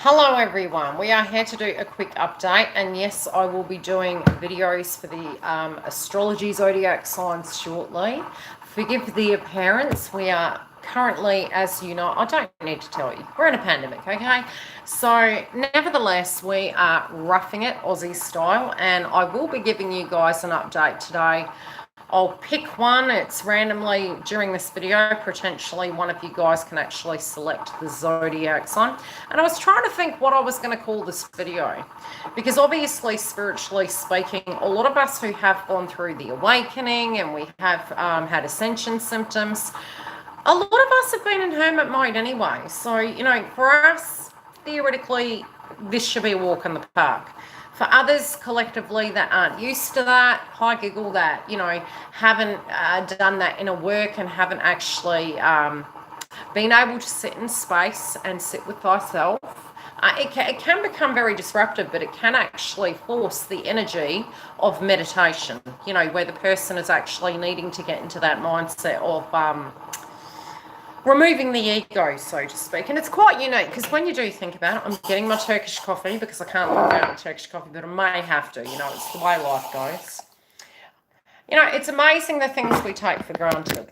Hello everyone, we are here to do a quick update, and yes, I will be doing videos for the astrology zodiac signs shortly. Forgive the appearance, we are currently, as you know, I don't need to tell you, we're in a pandemic, okay? So nevertheless, we are roughing it Aussie style, and I will be giving you guys an update today. I'll pick one. It's randomly during this video. Potentially one of you guys can actually select the zodiac sign. And I was trying to think what I was going to call this video, because obviously, spiritually speaking, a lot of us who have gone through the awakening and we have had ascension symptoms, a lot of us have been in hermit mode anyway. So, you know, for us, theoretically, this should be a walk in the park. For others collectively that aren't used to that, hi giggle, that, you know, haven't done that inner work and haven't actually been able to sit in space and sit with thyself, it can become very disruptive, but it can actually force the energy of meditation, you know, where the person is actually needing to get into that mindset of removing the ego, so to speak. And it's quite unique, because when you do think about it, I'm getting my Turkish coffee because I can't live without Turkish coffee, but I may have to, you know, it's the way life goes. You know, it's amazing the things we take for granted.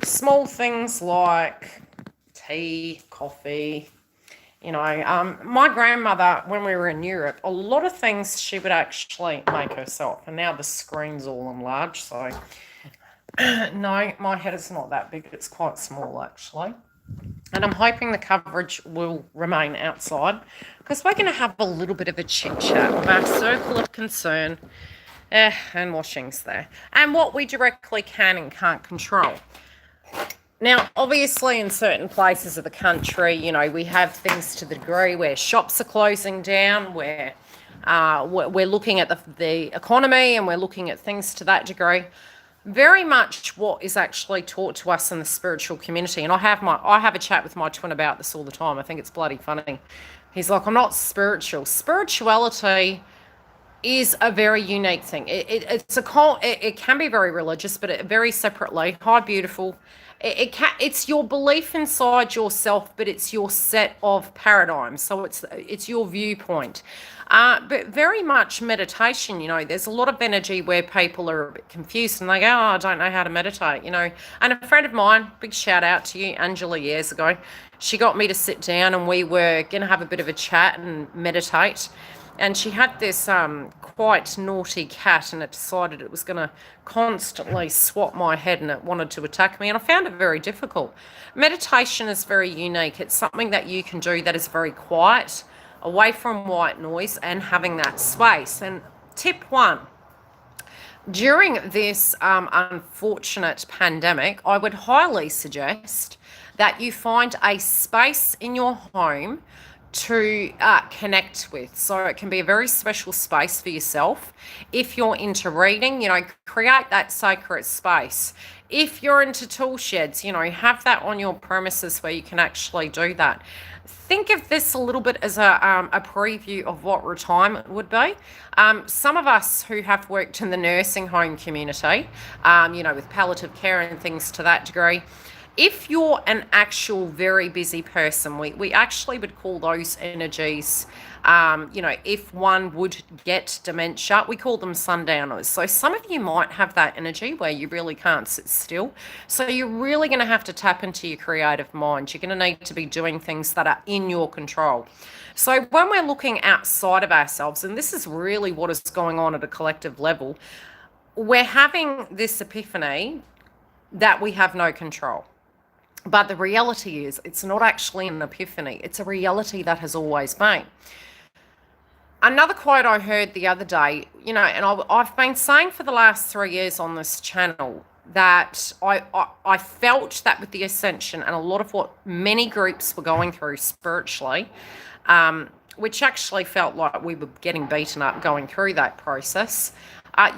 Small things like tea, coffee, you know, my grandmother, when we were in Europe, a lot of things she would actually make herself. And now the screen's all enlarged, so... No, my head is not that big. It's quite small, actually. And I'm hoping the coverage will remain outside, because we're going to have a little bit of a chit-chat of our circle of concern and washings there, and what we directly can and can't control. Now, obviously, in certain places of the country, you know, we have things to the degree where shops are closing down, where we're looking at the economy, and we're looking at things to that degree. Very much what is actually taught to us in the spiritual community, and I have a chat with my twin about this all the time. I think it's bloody funny. He's like, I'm not spiritual. Spirituality is a very unique thing. It can be very religious, but very separately. Hi, beautiful. It's your belief inside yourself, but it's your set of paradigms. So it's your viewpoint. But very much meditation, you know, there's a lot of energy where people are a bit confused and they go, oh, I don't know how to meditate, you know. And a friend of mine, big shout out to you, Angela, years ago, she got me to sit down and we were going to have a bit of a chat and meditate. And she had this quite naughty cat, and it decided it was going to constantly swat my head and it wanted to attack me. And I found it very difficult. Meditation is very unique. It's something that you can do that is very quiet, away from white noise, and having that space. And tip one, during this unfortunate pandemic, I would highly suggest that you find a space in your home to connect with. So it can be a very special space for yourself. If you're into reading, you know, create that sacred space. If you're into tool sheds, you know, have that on your premises where you can actually do that. Think of this a little bit as a preview of what retirement would be. Some of us who have worked in the nursing home community, you know, with palliative care and things to that degree, if you're an actual very busy person, we actually would call those energies, you know, if one would get dementia, we call them sundowners. So some of you might have that energy where you really can't sit still. So you're really going to have to tap into your creative mind. You're going to need to be doing things that are in your control. So when we're looking outside of ourselves, and this is really what is going on at a collective level, we're having this epiphany that we have no control. But the reality is, it's not actually an epiphany. It's a reality that has always been. Another quote I heard the other day, you know, and I've been saying for the last 3 years on this channel that I felt that with the ascension and a lot of what many groups were going through spiritually, which actually felt like we were getting beaten up going through that process,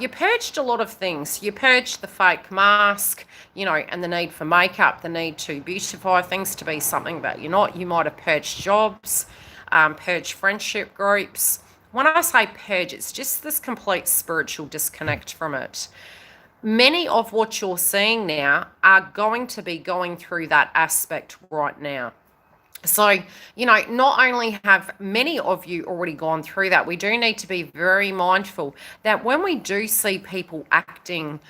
you purged a lot of things. You purged the fake mask, you know, and the need for makeup, the need to beautify things to be something that you're not. You might have purged jobs, purged friendship groups. When I say purge, it's just this complete spiritual disconnect from it. Many of what you're seeing now are going to be going through that aspect right now. So, not only have many of you already gone through that, we do need to be very mindful that when we do see people acting,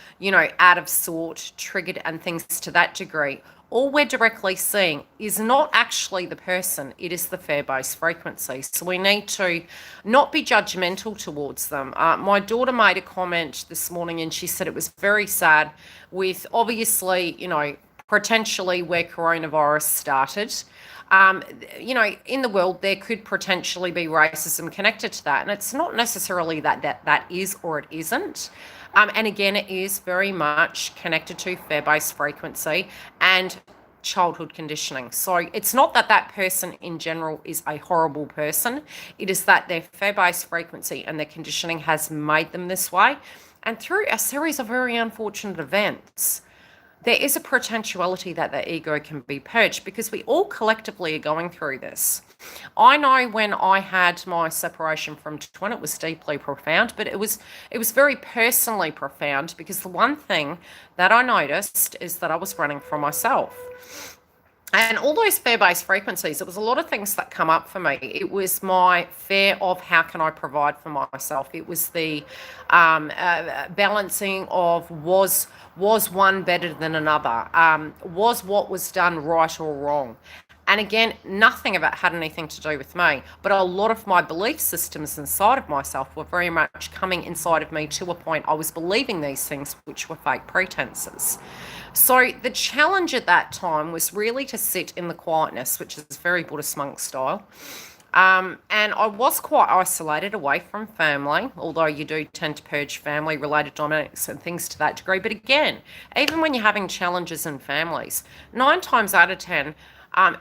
out of sort, triggered, and things to that degree, all we're directly seeing is not actually the person, it is the fair base frequency. So we need to not be judgmental towards them. My daughter made a comment this morning and she said it was very sad with obviously, potentially where coronavirus started. In the world, there could potentially be racism connected to that. And it's not necessarily that is or it isn't. And again, it is very much connected to fair base frequency and childhood conditioning. So it's not that person in general is a horrible person. It is that their fair base frequency and their conditioning has made them this way. And through a series of very unfortunate events, there is a potentiality that the ego can be purged because we all collectively are going through this. I know when I had my separation from twin, it was deeply profound, but it was very personally profound because the one thing that I noticed is that I was running from myself. And all those fear-based frequencies, it was a lot of things that come up for me. It was my fear of how can I provide for myself. It was the balancing of was one better than another? Was what was done right or wrong? And again, nothing of it had anything to do with me, but a lot of my belief systems inside of myself were very much coming inside of me to a point I was believing these things, which were fake pretenses. So the challenge at that time was really to sit in the quietness, which is very Buddhist monk style. And I was quite isolated away from family, although you do tend to purge family-related dynamics and things to that degree. But again, even when you're having challenges in families, 9 times out of 10,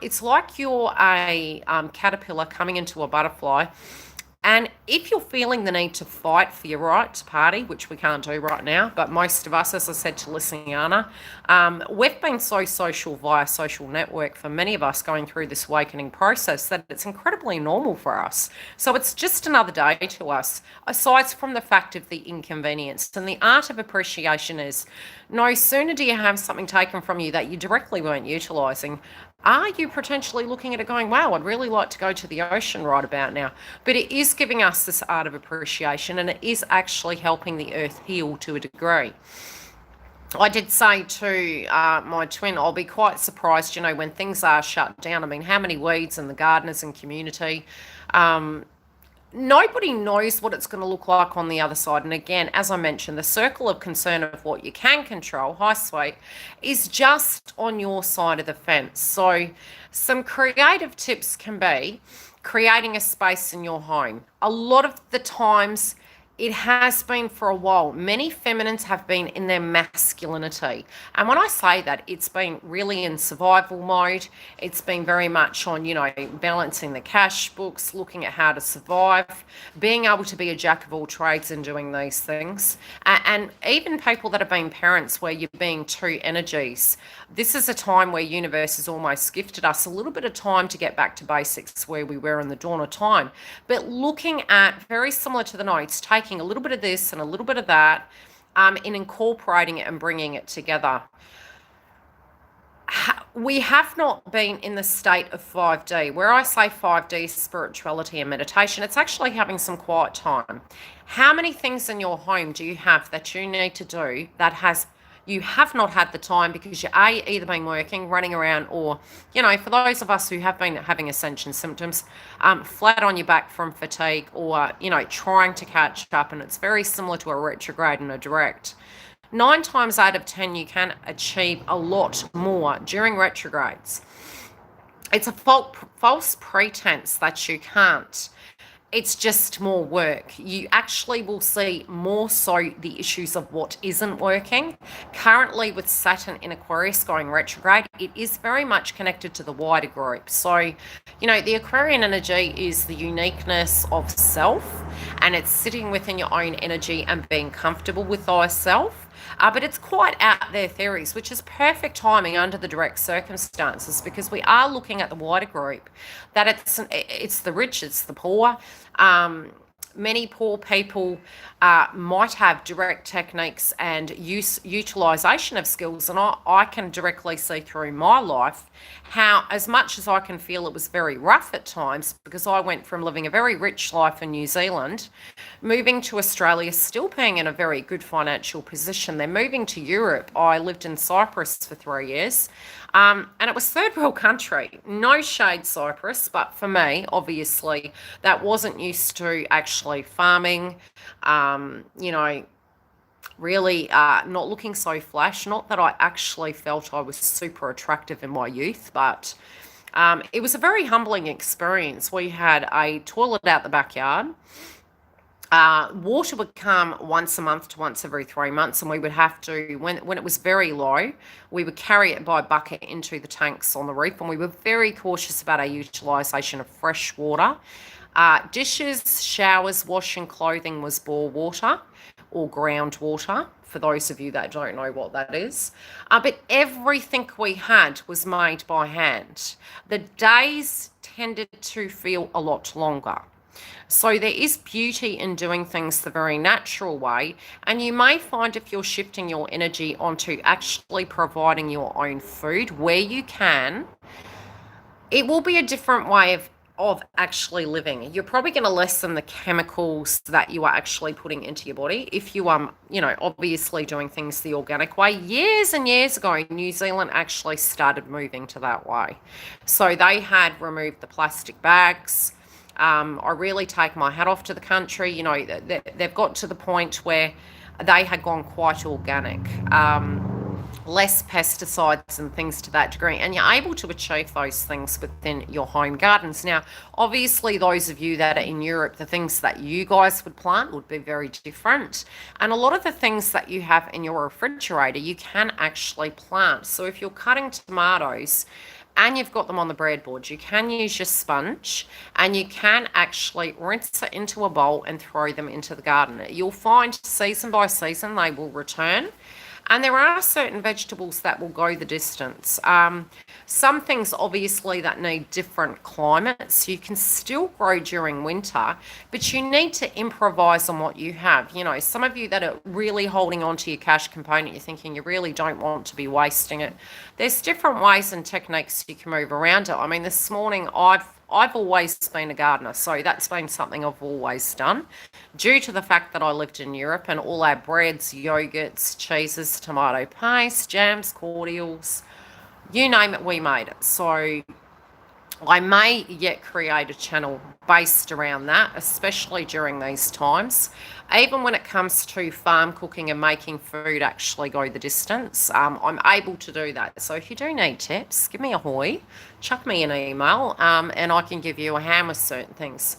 it's like you're a caterpillar coming into a butterfly. And if you're feeling the need to fight for your right to party, which we can't do right now, but most of us, as I said to Lysiana, we've been so social via social network for many of us going through this awakening process that it's incredibly normal for us. So it's just another day to us, aside from the fact of the inconvenience. And the art of appreciation is no sooner do you have something taken from you that you directly weren't utilising, are you potentially looking at it going, wow, I'd really like to go to the ocean right about now? But it is giving us this art of appreciation and it is actually helping the earth heal to a degree. I did say to my twin, I'll be quite surprised, when things are shut down. I mean, how many weeds in the gardeners and community? Nobody knows what it's going to look like on the other side. And again, as I mentioned, the circle of concern of what you can control, hi sweet, is just on your side of the fence. So some creative tips can be creating a space in your home. A lot of the times, it has been for a while. Many feminines have been in their masculinity. And when I say that, it's been really in survival mode. It's been very much on, balancing the cash books, looking at how to survive, being able to be a jack of all trades and doing these things. And even people that have been parents where you're being two energies, this is a time where universe has almost gifted us a little bit of time to get back to basics where we were in the dawn of time. But looking at, very similar to the notes, taking a little bit of this and a little bit of that, in incorporating it and bringing it together. We have not been in the state of 5D. Where I say 5D, spirituality and meditation, it's actually having some quiet time. How many things in your home do you have that you need to do that you have not had the time because you're either been working, running around, or, for those of us who have been having ascension symptoms, flat on your back from fatigue or, trying to catch up. And it's very similar to a retrograde and a direct. 9 times out of 10, you can achieve a lot more during retrogrades. It's a false pretense that you can't. It's just more work. You actually will see more so the issues of what isn't working. Currently with Saturn in Aquarius going retrograde, it is very much connected to the wider group. So, the Aquarian energy is the uniqueness of self, and it's sitting within your own energy and being comfortable with thyself. But it's quite out there theories, which is perfect timing under the direct circumstances because we are looking at the wider group, that it's the rich, it's the poor, many poor people might have direct techniques and utilization of skills, and I can directly see through my life how, as much as I can feel it was very rough at times, because I went from living a very rich life in New Zealand, moving to Australia, still being in a very good financial position, then moving to Europe. I lived in Cyprus for 3 years, and it was third world country. No shade, Cyprus, but for me, obviously, that wasn't used to actually farming, really not looking so flash. Not that I actually felt I was super attractive in my youth, but it was a very humbling experience. We had a toilet out the backyard. Water would come once a month to once every 3 months, and we would have to, when it was very low, we would carry it by bucket into the tanks on the roof, and we were very cautious about our utilisation of fresh water. Dishes, showers, washing clothing was bore water or groundwater, for those of you that don't know what that is. But everything we had was made by hand. The days tended to feel a lot longer. So there is beauty in doing things the very natural way, and you may find if you're shifting your energy onto actually providing your own food where you can, it will be a different way of actually living. You're probably going to lessen the chemicals that you are actually putting into your body if you are, obviously doing things the organic way. Years and years ago, New Zealand actually started moving to that way. So they had removed the plastic bags. I really take my hat off to the country. They've got to the point where they had gone quite organic. Less pesticides and things to that degree, and you're able to achieve those things within your home gardens. Now, obviously, those of you that are in Europe, the things that you guys would plant would be very different, and a lot of the things that you have in your refrigerator, you can actually plant. So if you're cutting tomatoes and you've got them on the breadboard, you can use your sponge and you can actually rinse it into a bowl and throw them into the garden. You'll find season by season they will return. And there are certain vegetables that will go the distance. Some things, obviously, that need different climates. You can still grow during winter, but you need to improvise on what you have. Some of you that are really holding on to your cash component, you're thinking you really don't want to be wasting it. There's different ways and techniques you can move around it. I mean, this morning I've always been a gardener, so that's been something I've always done. Due to the fact that I lived in Europe and all our breads, yogurts, cheeses, tomato paste, jams, cordials, you name it, we made it. So I may yet create a channel based around that, especially during these times. Even when it comes to farm cooking and making food actually go the distance, I'm able to do that. So if you do need tips, give me a hoy, chuck me an email, and I can give you a hand with certain things.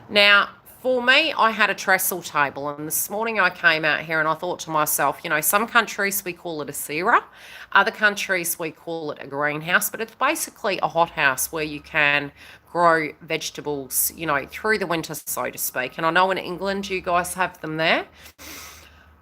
Now, for me, I had a trestle table, and this morning I came out here and I thought to myself, some countries we call it a sera, other countries we call it a greenhouse, but it's basically a hothouse where you can grow vegetables, through the winter, so to speak. And I know in England you guys have them there.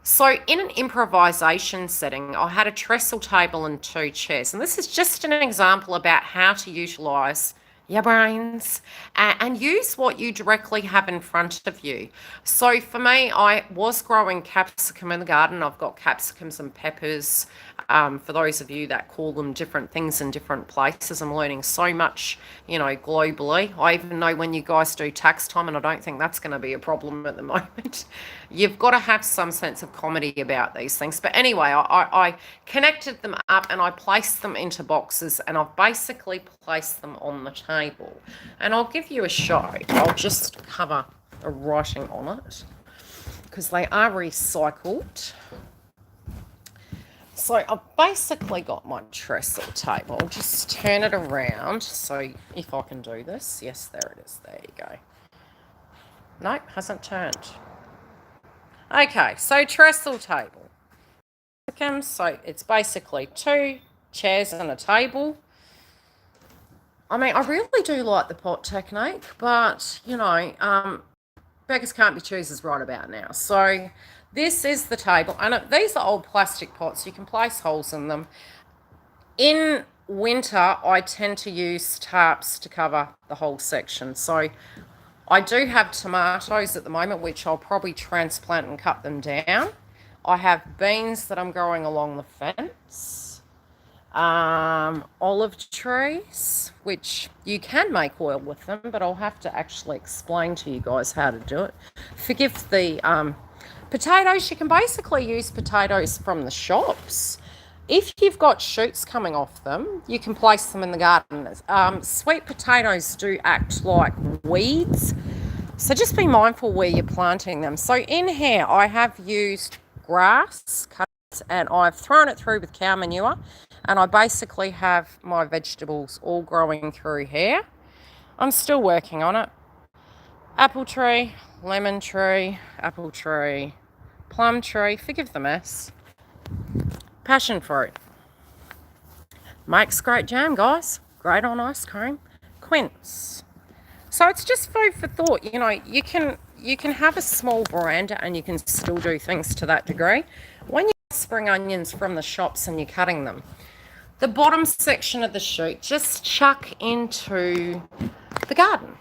So in an improvisation setting, I had a trestle table and 2 chairs, and this is just an example about how to utilize your brains and use what you directly have in front of you. So for me, I was growing capsicum in the garden. I've got capsicums and peppers. For those of you that call them different things in different places, I'm learning so much, globally. I even know when you guys do tax time, and I don't think that's going to be a problem at the moment. You've got to have some sense of comedy about these things. But anyway, I connected them up and I placed them into boxes, and I've basically placed them on the table. And I'll give you a show. I'll just cover a writing on it because they are recycled. So I've basically got my trestle table. I'll just turn it around. So if I can do this. Yes, there it is. There you go. Nope, hasn't turned. Okay, so trestle table. So it's basically 2 chairs and a table. I mean, I really do like the pot technique, but, beggars can't be choosers right about now. So this is the table, and these are old plastic pots. You can place holes in them. In winter, I tend to use tarps to cover the whole section. So I do have tomatoes at the moment, which I'll probably transplant and cut them down. I have beans that I'm growing along the fence. Olive trees, which you can make oil with them, but I'll have to actually explain to you guys how to do it. Forgive the potatoes. You can basically use potatoes from the shops. If you've got shoots coming off them, you can place them in the garden. Sweet potatoes do act like weeds, so just be mindful where you're planting them. So in here, I have used grass cuts and I've thrown it through with cow manure, and I basically have my vegetables all growing through here. I'm still working on it. Apple tree, lemon tree, apple tree, plum tree, forgive the mess. Passion fruit. Makes great jam, guys. Great on ice cream. Quince. So it's just food for thought. You know, you can have a small veranda and you can still do things to that degree. When you get spring onions from the shops and you're cutting them, the bottom section of the shoot, just chuck into the garden.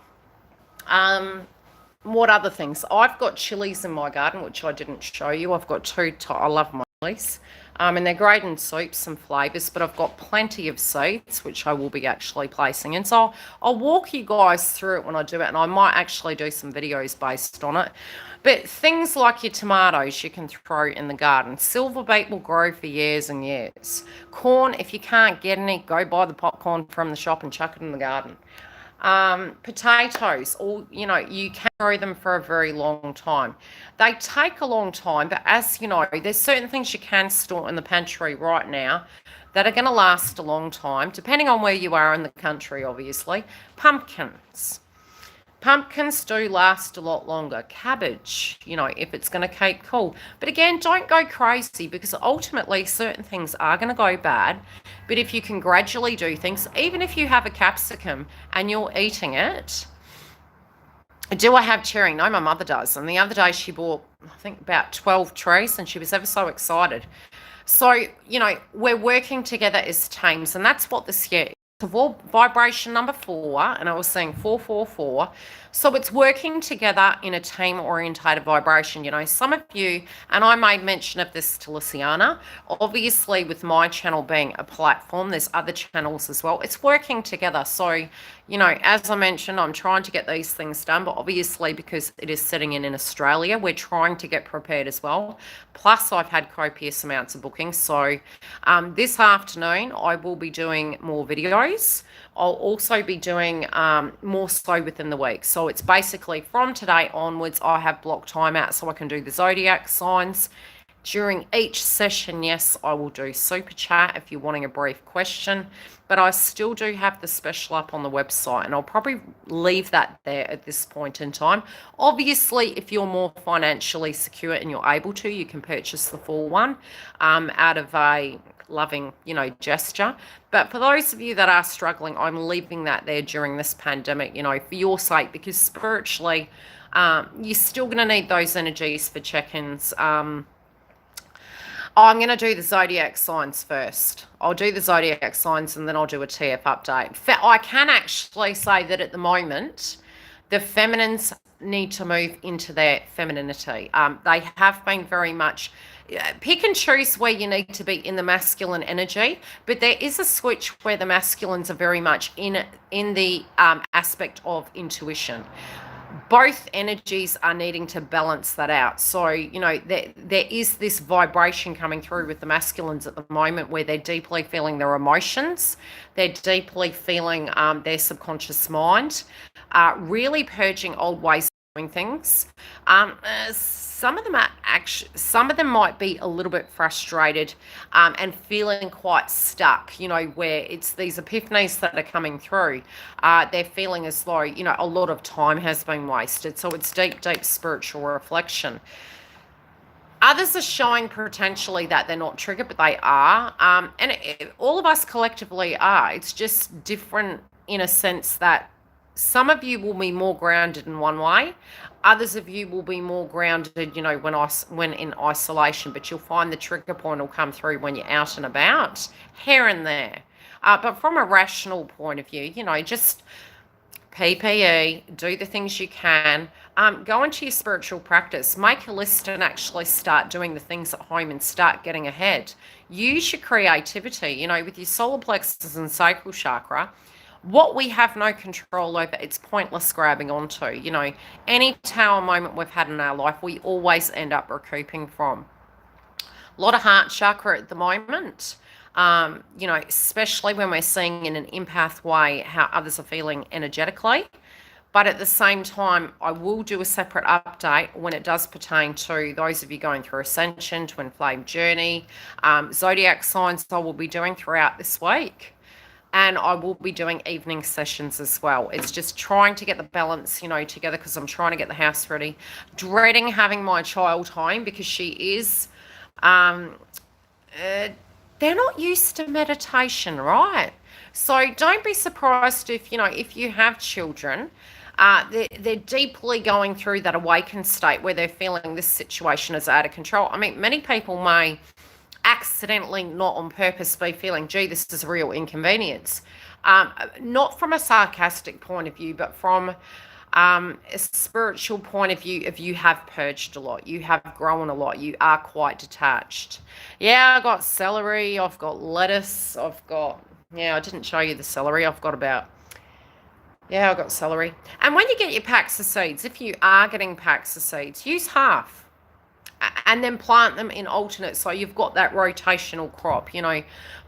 What other things? I've got chilies in my garden, which I didn't show you. I've got I love my chilies. And they're great in soups and flavours, but I've got plenty of seeds, which I will be actually placing in. So I'll walk you guys through it when I do it, and I might actually do some videos based on it. But things like your tomatoes you can throw in the garden. Silver beet will grow for years and years. Corn, if you can't get any, go buy the popcorn from the shop and chuck it in the garden. Potatoes, you can grow them for a very long time. They take a long time, but as you know, there's certain things you can store in the pantry right now that are going to last a long time, depending on where you are in the country, obviously. Pumpkins do last a lot longer. Cabbage, if it's going to keep cool. But again, don't go crazy, because ultimately certain things are going to go bad. But if you can gradually do things, even if you have a capsicum and you're eating it, do I have cherry? No, my mother does. And the other day she bought, I think, about 12 trees, and she was ever so excited. So, we're working together as teams, and that's what this year is. Vibration number 4, and I was saying 444. So it's working together in a team orientated vibration. Some of you, and I made mention of this to Luciana, obviously with my channel being a platform, there's other channels as well. It's working together. So, as I mentioned, I'm trying to get these things done, but obviously because it is sitting in Australia, we're trying to get prepared as well. Plus, I've had copious amounts of bookings. So this afternoon, I will be doing more videos. I'll also be doing more so within the week. So it's basically from today onwards, I have blocked time out so I can do the zodiac signs. During each session, yes, I will do super chat if you're wanting a brief question, but I still do have the special up on the website, and I'll probably leave that there at this point in time. Obviously, if you're more financially secure and you're able to, you can purchase the full one out of a loving, gesture. But for those of you that are struggling, I'm leaving that there during this pandemic, for your sake, because spiritually, you're still going to need those energies for check-ins. I'm going to do the zodiac signs first. I'll do the zodiac signs and then I'll do a TF update. I can actually say that at the moment, the feminines need to move into their femininity. They have been very much pick and choose where you need to be in the masculine energy, but there is a switch where the masculines are very much in the aspect of intuition. Both energies are needing to balance that out. So, there is this vibration coming through with the masculines at the moment where they're deeply feeling their emotions. They're deeply feeling their subconscious mind, really purging old ways of doing things. Some of them might be a little bit frustrated and feeling quite stuck, where it's these epiphanies that are coming through. They're feeling as though, a lot of time has been wasted. So it's deep, deep spiritual reflection. Others are showing potentially that they're not triggered, but they are. All of us collectively are. It's just different in a sense that some of you will be more grounded in one way. Others of you will be more grounded, when in isolation, but you'll find the trigger point will come through when you're out and about, here and there. But from a rational point of view, just PPE, do the things you can. Go into your spiritual practice, make a list and actually start doing the things at home and start getting ahead. Use your creativity, you know, with your solar plexus and sacral chakra. What we have no control over, it's pointless grabbing onto. You know, any tower moment we've had in our life, we always end up recouping from. A lot of heart chakra at the moment. You know, especially when we're seeing in an empath way how others are feeling energetically. But at the same time, I will do a separate update when it does pertain to those of you going through Ascension, Twin Flame Journey, Zodiac signs I will be doing throughout this week. And I will be doing evening sessions as well. It's just trying to get the balance, you know, together because I'm trying to get the house ready. Dreading having my child home because she is... they're not used to meditation, right? So don't be surprised if, you know, if you have children, they're deeply going through that awakened state where they're feeling this situation is out of control. I mean, many people may accidentally, not on purpose, be feeling, gee, this is a real inconvenience. Not from a sarcastic point of view, but from a spiritual point of view, if you have purged a lot, you have grown a lot, you are quite detached. Yeah, I've got celery, I've got lettuce, I've got, yeah, I didn't show you the celery, I've got celery. And when you get your packs of seeds, if you are getting packs of seeds, use half and then plant them in alternates, so you've got that rotational crop. You know,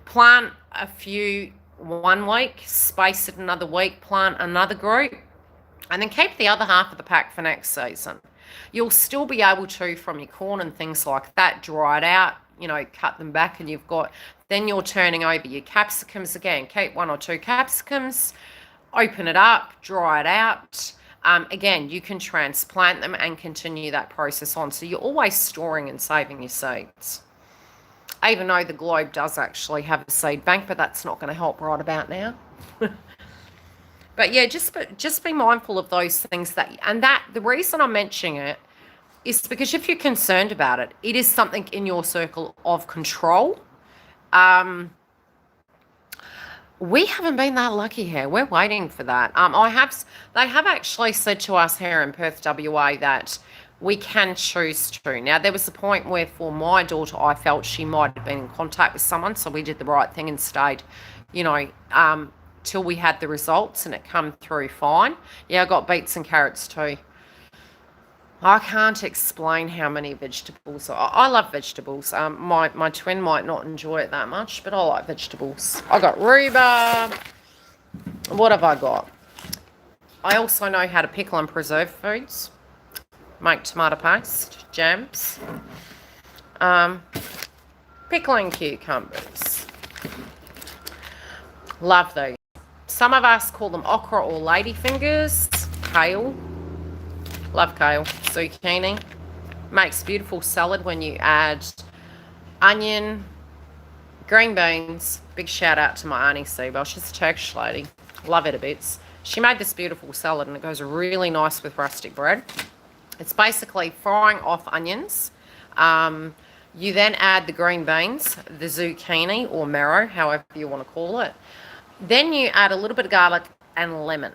plant a few one week, space it another week, plant another group, and then keep the other half of the pack for next season. You'll still be able to, from your corn and things like that, dry it out, you know, cut them back, and you've got, then you're turning over your capsicums again. Keep 1 or 2 capsicums, open it up, dry it out. Again, you can transplant them and continue that process on. So you're always storing and saving your seeds. Even though the globe does actually have a seed bank, but that's not going to help right about now. But yeah, just be mindful of those things the reason I'm mentioning it is because if you're concerned about it, it is something in your circle of control. We haven't been that lucky here. We're waiting for that. They have actually said to us here in Perth, WA, that we can choose to. Now, there was a point where for my daughter, I felt she might have been in contact with someone, so we did the right thing and stayed, you know, till we had the results and it come through fine. Yeah, I got beets and carrots too. I can't explain how many vegetables. I love vegetables. My twin might not enjoy it that much, but I like vegetables. I got rhubarb. What have I got? I also know how to pickle and preserve foods. Make tomato paste, jams. Pickling cucumbers. Love those. Some of us call them okra or ladyfingers. Kale. Love kale. Zucchini. Makes beautiful salad when you add onion, green beans. Big shout out to my Auntie Seabell. She's a Turkish lady. Love it a bit. She made this beautiful salad and it goes really nice with rustic bread. It's basically frying off onions. You then add the green beans, the zucchini or marrow, however you want to call it. Then you add a little bit of garlic and lemon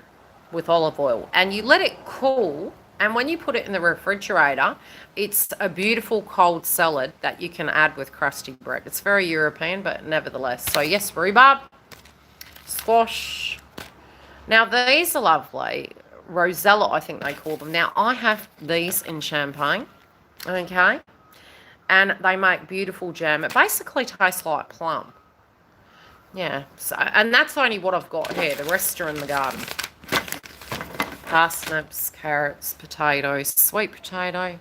with olive oil. And you let it cool. And when you put it in the refrigerator, it's a beautiful cold salad that you can add with crusty bread. It's very European, but nevertheless. So yes, rhubarb, squash. Now these are lovely. Rosella, I think they call them. Now I have these in Champagne, okay? And they make beautiful jam. It basically tastes like plum. Yeah, so, and that's only what I've got here. The rest are in the garden. Parsnips, carrots, potatoes, sweet potato.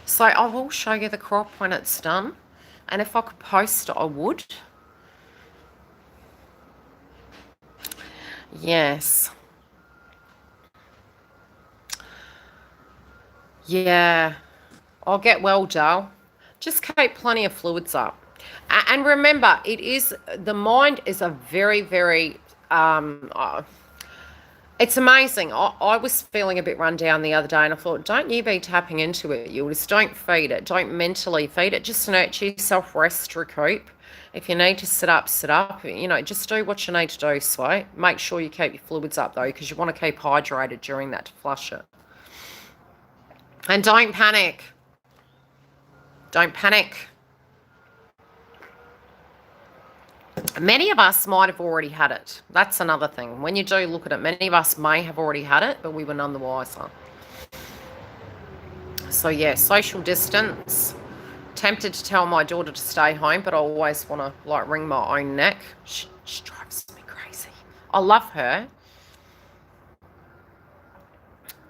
So I will show you the crop when it's done. And if I could post it, I would. Yes. Yeah. I'll get well, Dale. Just keep plenty of fluids up. And remember, the mind is a very, very, it's amazing. I was feeling a bit run down the other day and I thought, don't you be tapping into it. You just don't feed it. Don't mentally feed it. Just nurture yourself, rest, recoup. If you need to sit up, sit up. You know, just do what you need to do, sweet. Make sure you keep your fluids up, though, because you want to keep hydrated during that to flush it. And don't panic. Don't panic. Many of us might have already had it. That's another thing. When you do look at it, many of us may have already had it, but we were none the wiser. So, yeah, social distance. Tempted to tell my daughter to stay home, but I always want to, like, wring my own neck. She drives me crazy. I love her.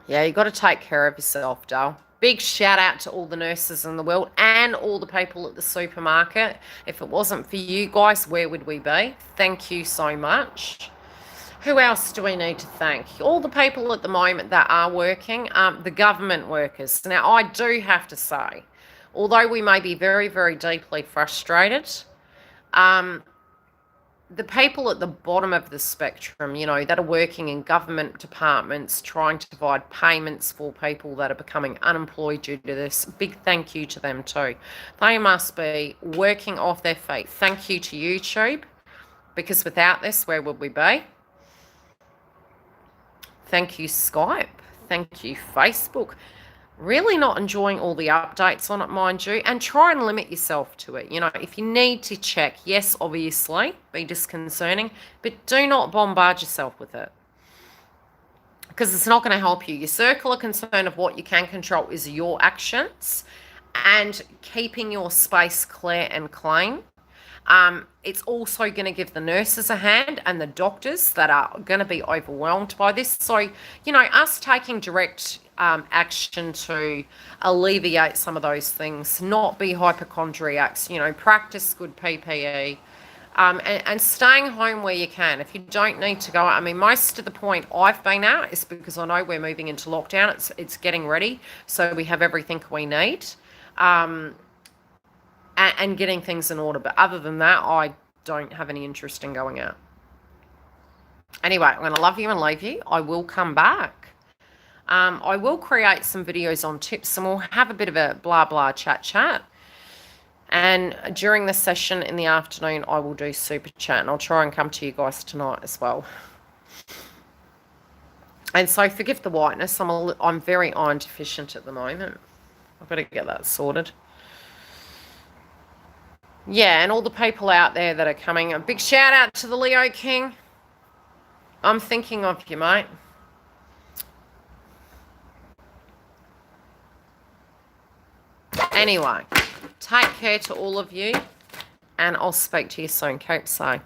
Yeah, you got to take care of yourself, doll. Big shout out to all the nurses in the world and all the people at the supermarket. If it wasn't for you guys, where would we be? Thank you so much. Who else do we need to thank? All the people at the moment that are working, the government workers. Now, I do have to say, although we may be very, very deeply frustrated, the people at the bottom of the spectrum, you know, that are working in government departments, trying to provide payments for people that are becoming unemployed due to this, big thank you to them too. They must be working off their feet. Thank you to YouTube, because without this, where would we be? Thank you, Skype. Thank you, Facebook. Really not enjoying all the updates on it, mind you, and try and limit yourself to it. You know, if you need to check, yes, obviously, be disconcerting, but do not bombard yourself with it, because it's not going to help you. Your circle of concern of what you can control is your actions and keeping your space clear and clean. It's also going to give the nurses a hand and the doctors that are going to be overwhelmed by this. So, you know, us taking direct action to alleviate some of those things, not be hypochondriacs, you know, practice good PPE, and staying home where you can. If you don't need to go, I mean, most of the point I've been out is because I know we're moving into lockdown. It's getting ready, so we have everything we need. And getting things in order. But other than that, I don't have any interest in going out. Anyway, I'm going to love you and leave you. I will come back. I will create some videos on tips, and we'll have a bit of a blah, blah, chat. And during the session in the afternoon, I will do super chat, and I'll try and come to you guys tonight as well. And so forgive the whiteness. I'm very iron deficient at the moment. I've got to get that sorted. Yeah, and all the people out there that are coming, a big shout out to the Leo King. I'm thinking of you, mate. Anyway, take care to all of you, and I'll speak to you soon. Keep safe.